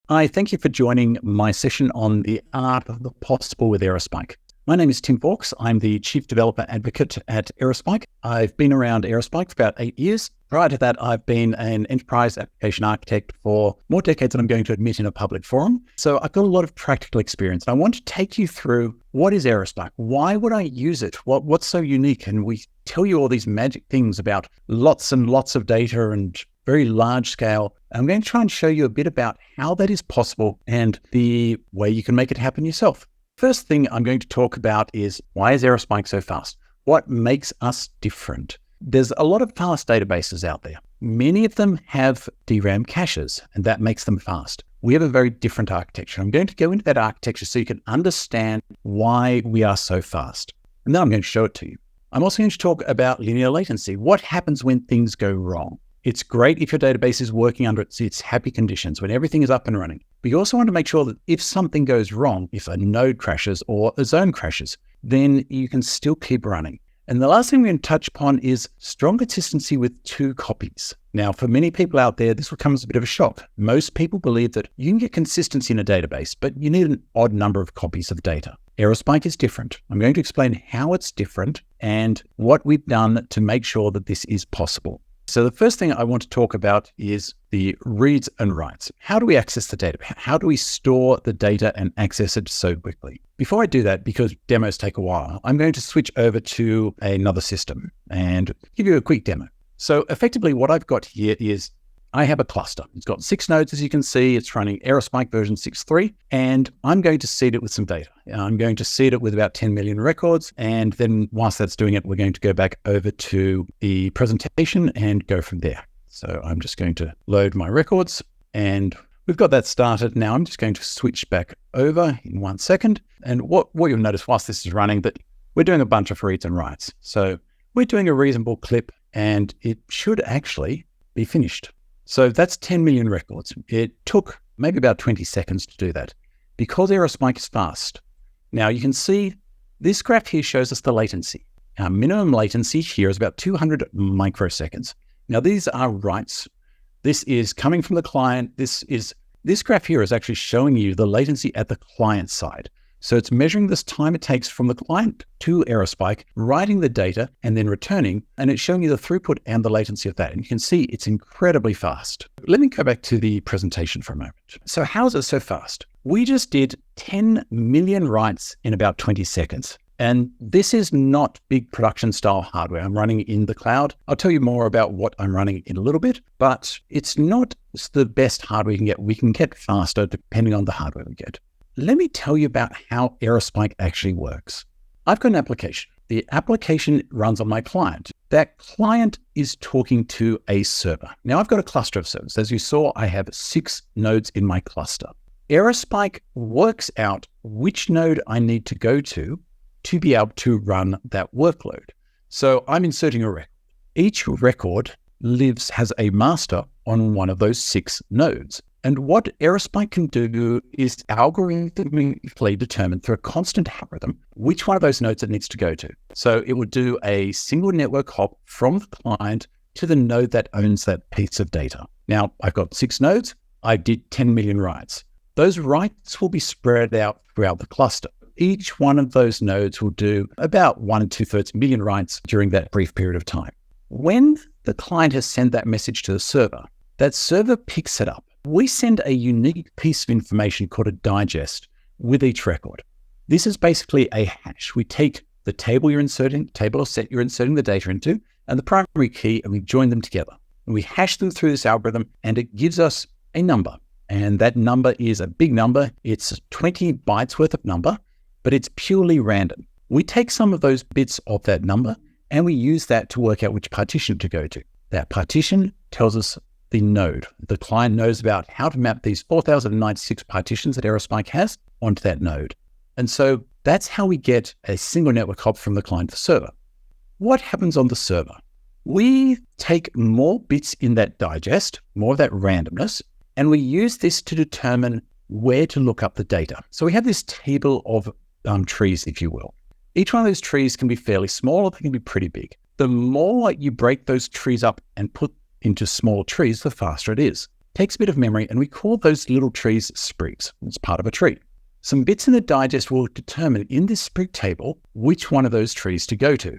Hi, thank you for joining my session on the art of the possible with Aerospike. My name is Tim Fawkes. I'm the Chief Developer Advocate at Aerospike. I've been around Aerospike for about 8 years. Prior to that, I've been an enterprise application architect for more decades than I'm going to admit in a public forum. So I've got a lot of practical experience. I want to take you through what is Aerospike? Why would I use it? What's so unique? And we tell you all these magic things about lots and lots of data and very large scale. I'm going to try and show you a bit about how that is possible and the way you can make it happen yourself. First thing I'm going to talk about is, why is Aerospike so fast? What makes us different? There's a lot of fast databases out there. Many of them have DRAM caches, and that makes them fast. We have a very different architecture. I'm going to go into that architecture so you can understand why we are so fast. And then I'm going to show it to you. I'm also going to talk about linear latency. What happens when things go wrong? It's great if your database is working under its happy conditions, when everything is up and running. But you also want to make sure that if something goes wrong, if a node crashes or a zone crashes, then you can still keep running. And the last thing we're going to touch upon is strong consistency with 2 copies. Now, for many people out there, this will come as a bit of a shock. Most people believe that you can get consistency in a database, but you need an odd number of copies of data. Aerospike is different. I'm going to explain how it's different and what we've done to make sure that this is possible. So the first thing I want to talk about is the reads and writes. How do we access the data? How do we store the data and access it so quickly? Before I do that, because demos take a while, I'm going to switch over to another system and give you a quick demo. So effectively what I've got here is I have a cluster. It's got 6 nodes, as you can see. It's running Aerospike version 6.3, and I'm going to seed it with some data. I'm going to seed it with about 10 million records, and then whilst that's doing it, we're going to go back over to the presentation and go from there. So I'm just going to load my records, and we've got that started. Now I'm just going to switch back over in 1 second, and what you'll notice whilst this is running, that we're doing a bunch of reads and writes. So we're doing a reasonable clip, and it should actually be finished. So that's 10 million records. It took maybe about 20 seconds to do that because Aerospike is fast. Now you can see this graph here shows us the latency. Our minimum latency here is about 200 microseconds. Now these are writes. This is coming from the client. This graph here is actually showing you the latency at the client side. So it's measuring this time it takes from the client to Aerospike, writing the data and then returning, and it's showing you the throughput and the latency of that. And you can see it's incredibly fast. Let me go back to the presentation for a moment. So how is it so fast? We just did 10 million writes in about 20 seconds. And this is not big production style hardware. I'm running in the cloud. I'll tell you more about what I'm running in a little bit, but it's not the best hardware you can get. We can get faster depending on the hardware we get. Let me tell you about how Aerospike actually works. I've got an application. The application runs on my client. That client is talking to a server. Now I've got a cluster of servers. As you saw, I have 6 nodes in my cluster. Aerospike works out which node I need to go to be able to run that workload. So I'm inserting a record. Each record has a master on one of those 6 nodes. And what Aerospike can do is algorithmically determine through a constant algorithm which one of those nodes it needs to go to. So it would do a single network hop from the client to the node that owns that piece of data. Now, I've got 6 nodes. I did 10 million writes. Those writes will be spread out throughout the cluster. Each one of those nodes will do about 1 2/3 million writes during that brief period of time. When the client has sent that message to the server, that server picks it up. We send a unique piece of information called a digest with each record. This is basically a hash. We take the table you're inserting, table or set you're inserting the data into, and the primary key, and we join them together. And we hash them through this algorithm, and it gives us a number. And that number is a big number. It's 20 bytes worth of number, but it's purely random. We take some of those bits of that number, and we use that to work out which partition to go to. That partition tells us the node. The client knows about how to map these 4,096 partitions that Aerospike has onto that node. And so that's how we get a single network hop from the client to the server. What happens on the server? We take more bits in that digest, more of that randomness, and we use this to determine where to look up the data. So we have this table of trees, if you will. Each one of those trees can be fairly small, or they can be pretty big. The more you break those trees up and put into small trees, the faster it is. takes a bit of memory, and we call those little trees sprigs. It's part of a tree. Some bits in the digest will determine in this sprig table which one of those trees to go to.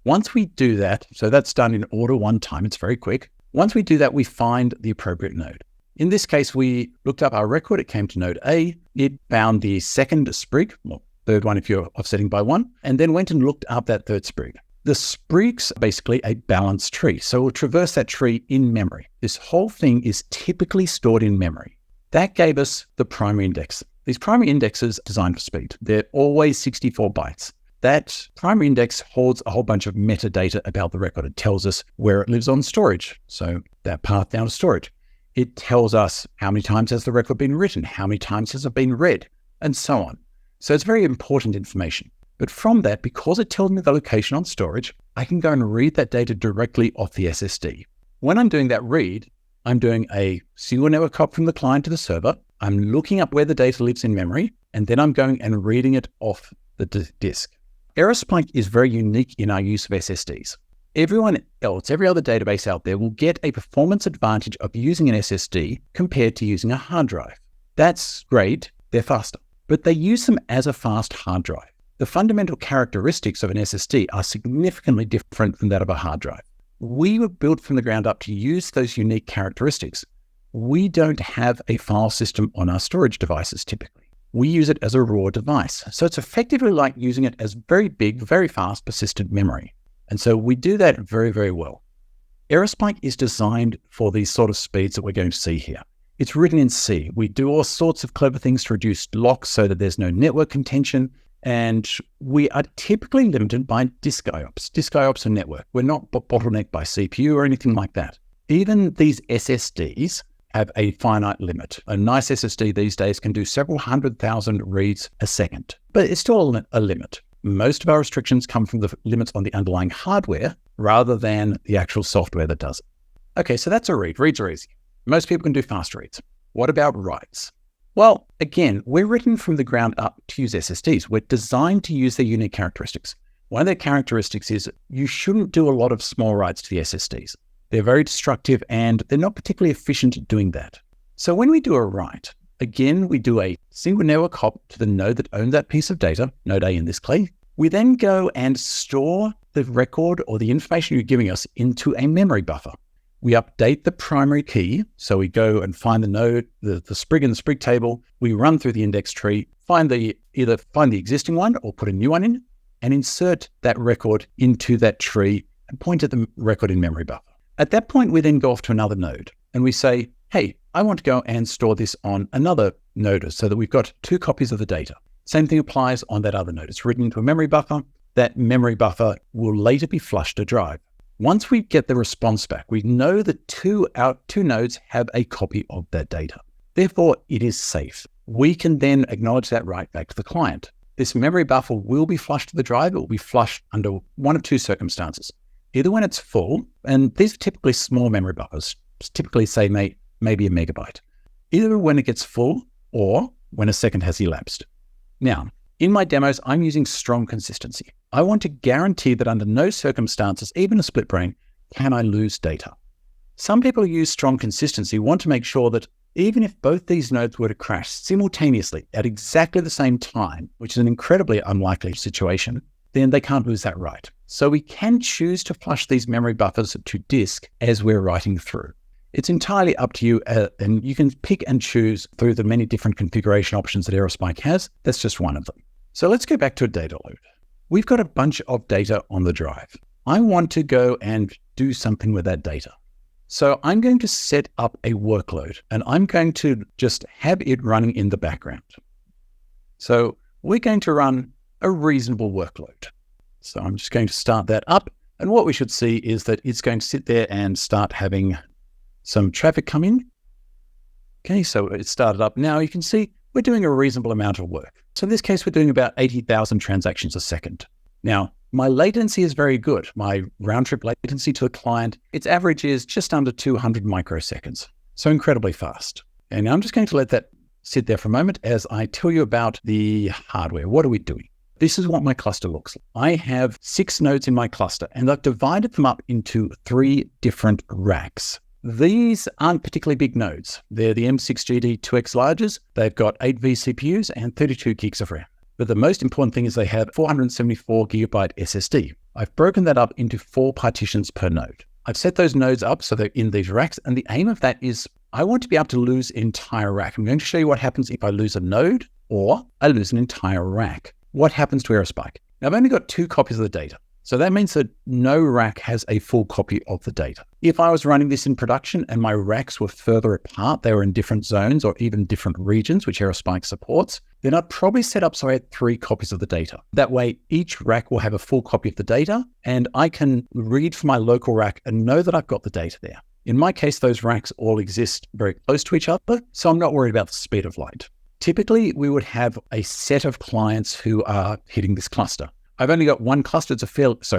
Once we do that, so that's done in order one time, it's very quick. Once we do that, we find the appropriate node. In this case, we looked up our record, it came to node A, it found the second sprig, well, third one if you're offsetting by one, and then went and looked up that third sprig. The sprig's basically a balanced tree, so we'll traverse that tree in memory. This whole thing is typically stored in memory. That gave us the primary index. These primary indexes are designed for speed. They're always 64 bytes. That primary index holds a whole bunch of metadata about the record. It tells us where it lives on storage, so that path down to storage. It tells us how many times has the record been written, how many times has it been read, and so on. So it's very important information. But from that, because it tells me the location on storage, I can go and read that data directly off the SSD. When I'm doing that read, I'm doing a single network hop from the client to the server. I'm looking up where the data lives in memory, and then I'm going and reading it off the disk. Aerospike is very unique in our use of SSDs. Everyone else, every other database out there will get a performance advantage of using an SSD compared to using a hard drive. That's great, they're faster, but they use them as a fast hard drive. The fundamental characteristics of an SSD are significantly different than that of a hard drive. We were built from the ground up to use those unique characteristics. We don't have a file system on our storage devices typically. We use it as a raw device. So it's effectively like using it as very big, very fast, persistent memory. And so we do that very, very well. Aerospike is designed for these sort of speeds that we're going to see here. It's written in C. We do all sorts of clever things to reduce locks so that there's no network contention. And we are typically limited by disk IOPS. Disk IOPS are network. We're not bottlenecked by CPU or anything like that. Even these SSDs have a finite limit. A nice SSD these days can do several 100,000 reads a second, but it's still a limit. Most of our restrictions come from the limits on the underlying hardware rather than the actual software that does it. Okay, so that's a read. Reads are easy. Most people can do fast reads. What about writes? Well, again, we're written from the ground up to use SSDs. We're designed to use their unique characteristics. One of their characteristics is you shouldn't do a lot of small writes to the SSDs. They're very destructive and they're not particularly efficient at doing that. So when we do a write, again, we do a single network hop to the node that owns that piece of data, node A in this case. We then go and store the record or the information you're giving us into a memory buffer. We update the primary key. So we go and find the node, the sprig in the sprig table. We run through the index tree, either find the existing one or put a new one in and insert that record into that tree and point at the record in memory buffer. At that point, we then go off to another node and we say, hey, I want to go and store this on another node so that we've got 2 copies of the data. Same thing applies on that other node. It's written into a memory buffer. That memory buffer will later be flushed to drive. Once we get the response back, we know that our two nodes have a copy of that data. Therefore, it is safe. We can then acknowledge that write back to the client. This memory buffer will be flushed to the drive. It will be flushed under one of 2 circumstances. Either when it's full, and these are typically small memory buffers, typically say maybe a megabyte. Either when it gets full or when a second has elapsed. Now, in my demos, I'm using strong consistency. I want to guarantee that under no circumstances, even a split brain, can I lose data. Some people who use strong consistency want to make sure that even if both these nodes were to crash simultaneously at exactly the same time, which is an incredibly unlikely situation, then they can't lose that write. So we can choose to flush these memory buffers to disk as we're writing through. It's entirely up to you, and you can pick and choose through the many different configuration options that Aerospike has. That's just one of them. So let's go back to a data load. We've got a bunch of data on the drive. I want to go and do something with that data. So I'm going to set up a workload, and I'm going to just have it running in the background. So we're going to run a reasonable workload. So I'm just going to start that up. And what we should see is that it's going to sit there and start having some traffic come in. Okay, so it started up. Now you can see we're doing a reasonable amount of work. So in this case, we're doing about 80,000 transactions a second. Now, my latency is very good. My round trip latency to the client, its average is just under 200 microseconds. So incredibly fast. And now I'm just going to let that sit there for a moment as I tell you about the hardware. What are we doing? This is what my cluster looks like. I have 6 nodes in my cluster, and I've divided them up into 3 different racks. These aren't particularly big nodes. They're the M6GD 2X larges. They've got 8 vCPUs and 32 gigs of RAM. But the most important thing is they have 474 gigabyte SSD. I've broken that up into 4 partitions per node. I've set those nodes up so they're in these racks, and the aim of that is I want to be able to lose an entire rack. I'm going to show you what happens if I lose a node or I lose an entire rack. What happens to Aerospike? Now, I've only got 2 copies of the data. So that means that no rack has a full copy of the data. If I was running this in production and my racks were further apart, they were in different zones or even different regions, which Aerospike supports, then I'd probably set up so I had 3 copies of the data. That way, each rack will have a full copy of the data, and I can read from my local rack and know that I've got the data there. In my case, those racks all exist very close to each other, so I'm not worried about the speed of light. Typically, we would have a set of clients who are hitting this cluster. I've only got one cluster,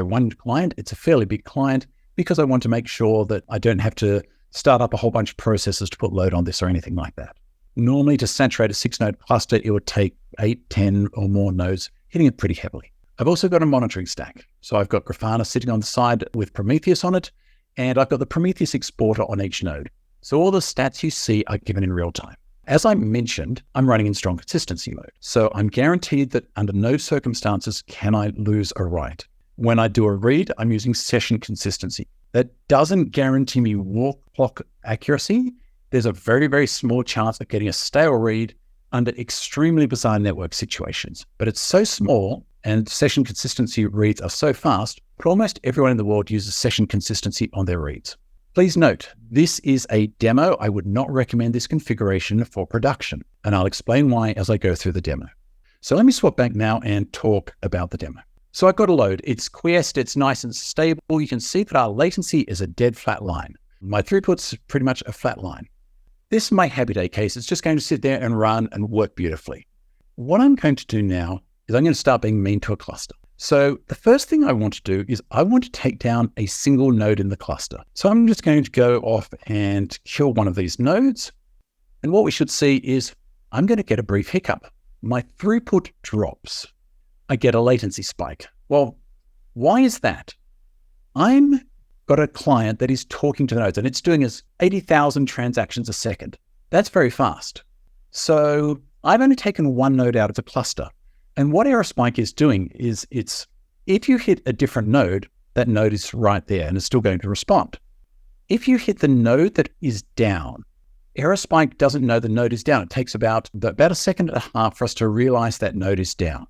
one client. It's a fairly big client because I want to make sure that I don't have to start up a whole bunch of processes to put load on this or anything like that. Normally, to saturate a 6-node cluster, it would take 8, 10 or more nodes, hitting it pretty heavily. I've also got a monitoring stack. So I've got Grafana sitting on the side with Prometheus on it, and I've got the Prometheus exporter on each node. So all the stats you see are given in real time. As I mentioned, I'm running in strong consistency mode. So I'm guaranteed that under no circumstances can I lose a write. When I do a read, I'm using session consistency. That doesn't guarantee me walk clock accuracy. There's a very, very small chance of getting a stale read under extremely bizarre network situations. But it's so small and session consistency reads are so fast, but almost everyone in the world uses session consistency on their reads. Please note, this is a demo. I would not recommend this configuration for production, and I'll explain why as I go through the demo. So let me swap back now and talk about the demo. So I've got a load. It's quiesced, it's nice and stable. You can see that our latency is a dead flat line. My throughput's pretty much a flat line. This is my happy day case. It's just going to sit there and run and work beautifully. What I'm going to do now is I'm going to start being mean to a cluster. So the first thing I want to do is I want to take down a single node in the cluster. So I'm just going to go off and kill one of these nodes. And what we should see is I'm going to get a brief hiccup. My throughput drops. I get a latency spike. Well, why is that? I'm got a client that is talking to the nodes and it's doing 80,000 transactions a second. That's very fast. So I've only taken one node out of the cluster. And what Aerospike is doing is if you hit a different node, that node is right there and it's still going to respond. If you hit the node that is down, Aerospike doesn't know the node is down. It takes about a second and a half for us to realize that node is down.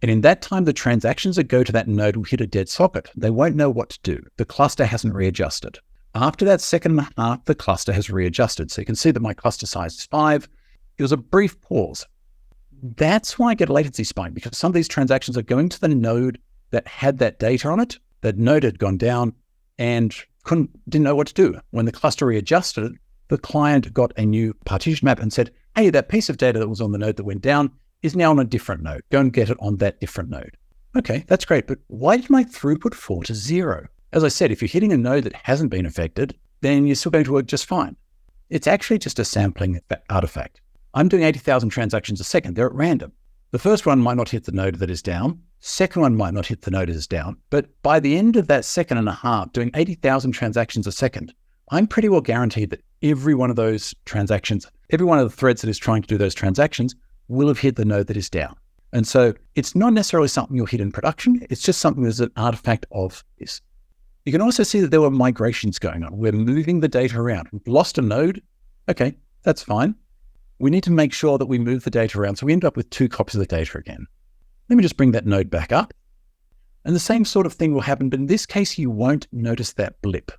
And in that time, the transactions that go to that node will hit a dead socket. They won't know what to do. The cluster hasn't readjusted. After that second and a half, the cluster has readjusted. So you can see that my cluster size is 5. It was a brief pause. That's why I get a latency spike, because some of these transactions are going to the node that had that data on it. That node had gone down and didn't know what to do. When the cluster readjusted, the client got a new partition map and said, hey, that piece of data that was on the node that went down is now on a different node. Go and get it on that different node. Okay, that's great, but why did my throughput fall to 0? As I said, if you're hitting a node that hasn't been affected, then you're still going to work just fine. It's actually just a sampling artifact. I'm doing 80,000 transactions a second. They're at random. The first one might not hit the node that is down. Second one might not hit the node that is down. But by the end of that second and a half, doing 80,000 transactions a second, I'm pretty well guaranteed that every one of those transactions, every one of the threads that is trying to do those transactions will have hit the node that is down. And so it's not necessarily something you'll hit in production. It's just something that's an artifact of this. You can also see that there were migrations going on. We're moving the data around. We've lost a node. Okay, that's fine. We need to make sure that we move the data around. So we end up with 2 copies of the data again. Let me just bring that node back up. And the same sort of thing will happen, but in this case, you won't notice that blip.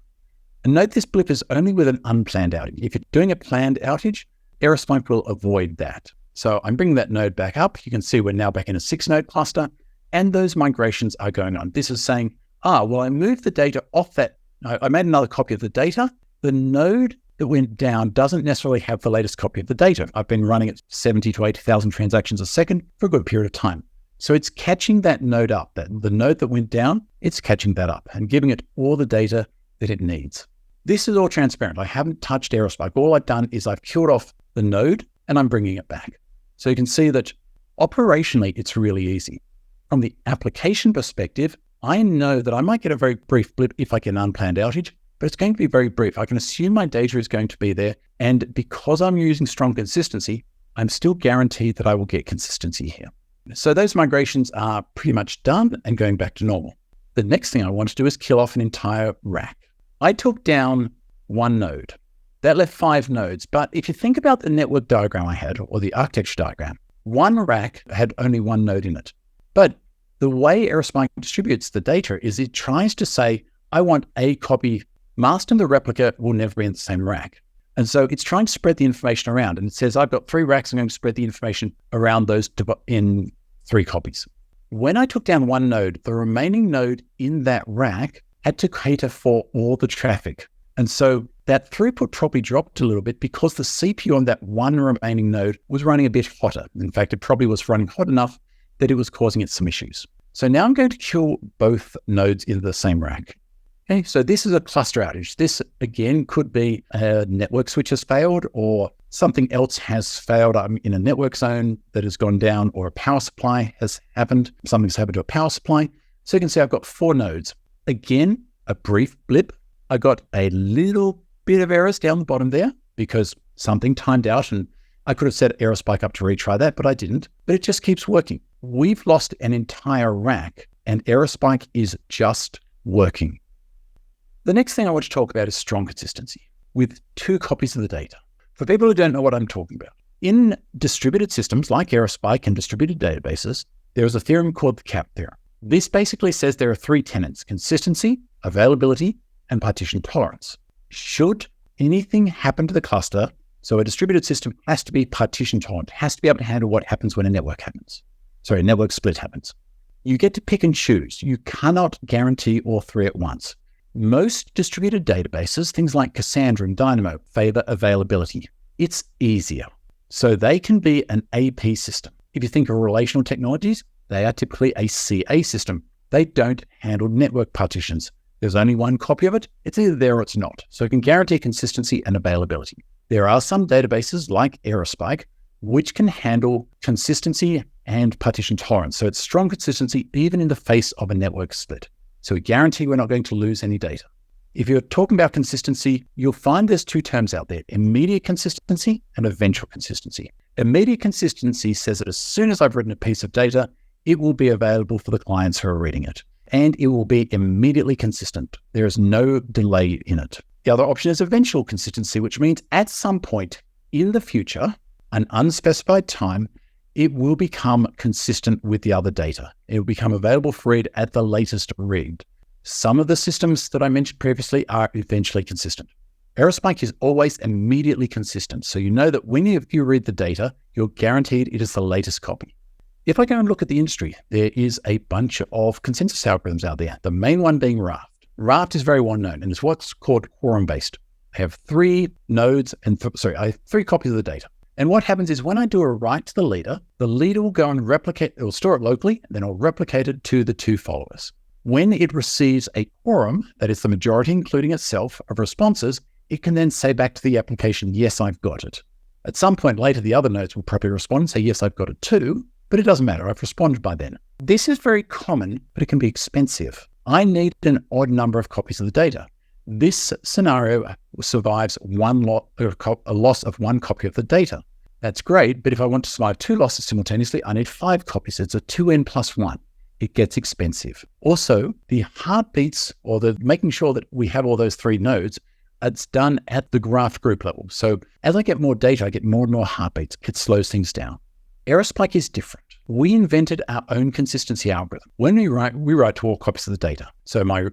And note this blip is only with an unplanned outage. If you're doing a planned outage, Aerospike will avoid that. So I'm bringing that node back up. You can see we're now back in a 6-node cluster, and those migrations are going on. This is saying, well, I moved the data off that. I made another copy of the data. The node that went down doesn't necessarily have the latest copy of the data. I've been running at 70 to 80,000 transactions a second for a good period of time. So it's catching that node up, that the node that went down, it's catching that up and giving it all the data that it needs. This is all transparent. I haven't touched Aerospike. All I've done is I've killed off the node and I'm bringing it back. So you can see that operationally, it's really easy. From the application perspective, I know that I might get a very brief blip if I get an unplanned outage, but it's going to be very brief. I can assume my data is going to be there. And because I'm using strong consistency, I'm still guaranteed that I will get consistency here. So those migrations are pretty much done and going back to normal. The next thing I want to do is kill off an entire rack. I took down one node. That left 5 nodes. But if you think about the network diagram I had, or the architecture diagram, one rack had only one node in it. But the way Aerospike distributes the data is it tries to say, I want a copy. Master and the replica will never be in the same rack. And so it's trying to spread the information around. And it says, I've got 3 racks. I'm going to spread the information around those in 3 copies. When I took down one node, the remaining node in that rack had to cater for all the traffic. And so that throughput probably dropped a little bit because the CPU on that one remaining node was running a bit hotter. In fact, it probably was running hot enough that it was causing it some issues. So now I'm going to kill both nodes in the same rack. Okay, so this is a cluster outage. This, again, could be a network switch has failed or something else has failed. I'm in a network zone that has gone down, or a power supply has happened. Something's happened to a power supply. So you can see I've got 4 nodes. Again, a brief blip. I got a little bit of errors down the bottom there because something timed out, and I could have set Aerospike up to retry that, but I didn't. But it just keeps working. We've lost an entire rack and Aerospike is just working. The next thing I want to talk about is strong consistency with 2 copies of the data. For people who don't know what I'm talking about, in distributed systems like Aerospike and distributed databases, there is a theorem called the CAP theorem. This basically says there are 3 tenets: consistency, availability, and partition tolerance. Should anything happen to the cluster, so a distributed system has to be partition tolerant, has to be able to handle what happens when a network split happens. You get to pick and choose. You cannot guarantee all 3 at once. Most distributed databases, things like Cassandra and Dynamo, favor availability. It's easier. So they can be an AP system. If you think of relational technologies, they are typically a CA system. They don't handle network partitions. There's only one copy of it. It's either there or it's not. So it can guarantee consistency and availability. There are some databases like Aerospike, which can handle consistency and partition tolerance. So it's strong consistency even in the face of a network split. So we guarantee we're not going to lose any data. If you're talking about consistency, you'll find there's 2 terms out there: immediate consistency and eventual consistency. Immediate consistency says that as soon as I've written a piece of data, it will be available for the clients who are reading it. And it will be immediately consistent. There is no delay in it. The other option is eventual consistency, which means at some point in the future, an unspecified time, it will become consistent with the other data. It will become available for read at the latest read. Some of the systems that I mentioned previously are eventually consistent. Aerospike is always immediately consistent. So you know that when you read the data, you're guaranteed it is the latest copy. If I go and look at the industry, there is a bunch of consensus algorithms out there. The main one being Raft. Raft is very well known and it's what's called quorum-based. I have 3 nodes and I have 3 copies of the data. And what happens is when I do a write to the leader will go and replicate, it will store it locally, and then it'll replicate it to the 2 followers. When it receives a quorum, that is the majority, including itself, of responses, it can then say back to the application, yes, I've got it. At some point later, the other nodes will probably respond and say, yes, I've got it too, but it doesn't matter. I've responded by then. This is very common, but it can be expensive. I need an odd number of copies of the data. This scenario survives a loss of 1 copy of the data. That's great, but if I want to survive 2 losses simultaneously, I need 5 copies. It's a 2n plus 1. It gets expensive. Also, the heartbeats, or the making sure that we have all those 3 nodes, it's done at the graph group level. So as I get more data, I get more and more heartbeats. It slows things down. Aerospike is different. We invented our own consistency algorithm. When we write to all copies of the data. So my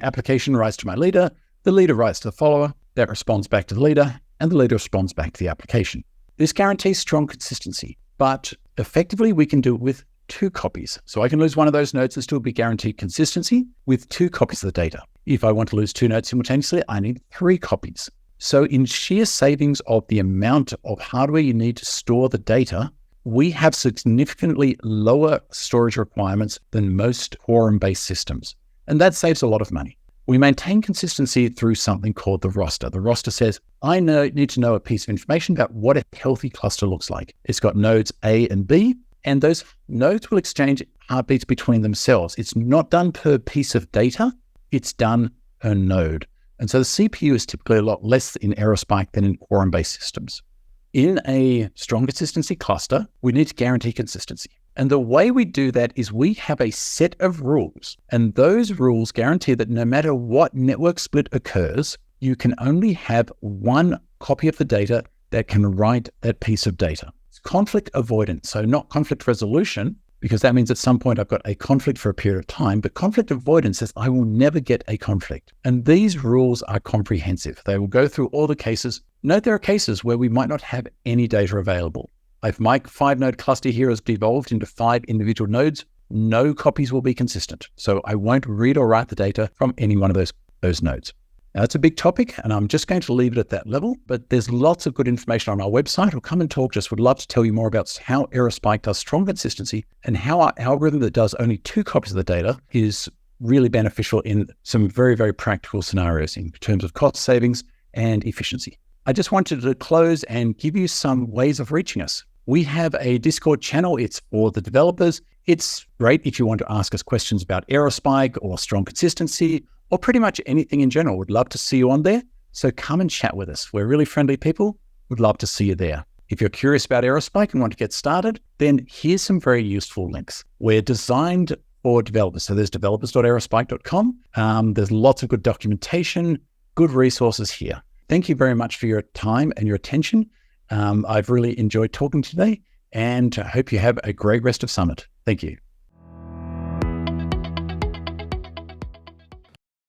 application writes to my leader, the leader writes to the follower, that responds back to the leader, and the leader responds back to the application. This guarantees strong consistency, but effectively we can do it with 2 copies. So I can lose one of those nodes and still be guaranteed consistency with 2 copies of the data. If I want to lose 2 nodes simultaneously, I need 3 copies. So in sheer savings of the amount of hardware you need to store the data, we have significantly lower storage requirements than most quorum-based systems. And that saves a lot of money. We maintain consistency through something called the roster. The roster says, I need to know a piece of information about what a healthy cluster looks like. It's got nodes A and B, and those nodes will exchange heartbeats between themselves. It's not done per piece of data. It's done per node. And so the CPU is typically a lot less in Aerospike than in quorum-based systems. In a strong consistency cluster, we need to guarantee consistency. And the way we do that is we have a set of rules, and those rules guarantee that no matter what network split occurs, you can only have one copy of the data that can write that piece of data. It's conflict avoidance, so not conflict resolution, because that means at some point I've got a conflict for a period of time, but conflict avoidance says I will never get a conflict. And these rules are comprehensive. They will go through all the cases. Note there are cases where we might not have any data available. If my 5-node cluster here has devolved into 5 individual nodes, no copies will be consistent. So I won't read or write the data from any one of those nodes. Now, that's a big topic, and I'm just going to leave it at that level, but there's lots of good information on our website. Or come and talk to us. Would love to tell you more about how Aerospike does strong consistency and how our algorithm that does only 2 copies of the data is really beneficial in some very, very practical scenarios in terms of cost savings and efficiency. I just wanted to close and give you some ways of reaching us. We have a Discord channel. It's for the developers. It's great if you want to ask us questions about Aerospike or strong consistency or pretty much anything in general. We'd love to see you on there. So come and chat with us. We're really friendly people. We'd love to see you there. If you're curious about Aerospike and want to get started, then here's some very useful links. We're designed for developers. So there's developers.aerospike.com. There's lots of good documentation, good resources here. Thank you very much for your time and your attention. I've really enjoyed talking today, and I hope you have a great rest of Summit. Thank you.